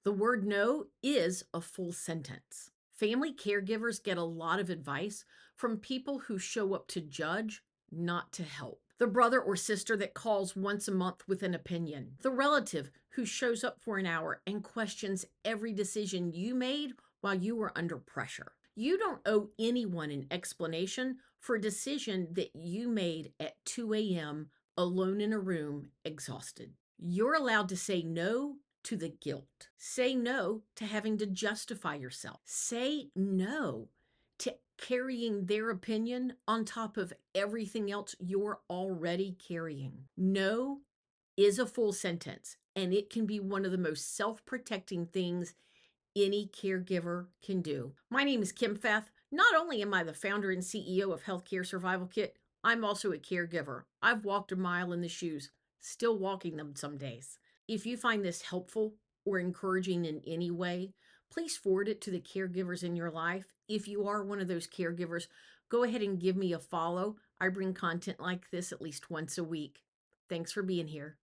The word no is a full sentence. Family caregivers get a lot of advice from people who show up to judge, not to help. The brother or sister that calls once a month with an opinion. The relative who shows up for an hour and questions every decision you made while you were under pressure. You don't owe anyone an explanation for a decision that you made at 2 a.m. alone in a room, exhausted. You're allowed to say no to the guilt. Say no to having to justify yourself. Say no to carrying their opinion on top of everything else you're already carrying. No is a full sentence, and it can be one of the most self protecting things any caregiver can do. My name is Kim Feth. Not only am I the founder and CEO of Healthcare Survival Kit, I'm also a caregiver. I've walked a mile in the shoes, still walking them some days. If you find this helpful or encouraging in any way, please forward it to the caregivers in your life. If you are one of those caregivers, go ahead and give me a follow. I bring content like this at least once a week. Thanks for being here.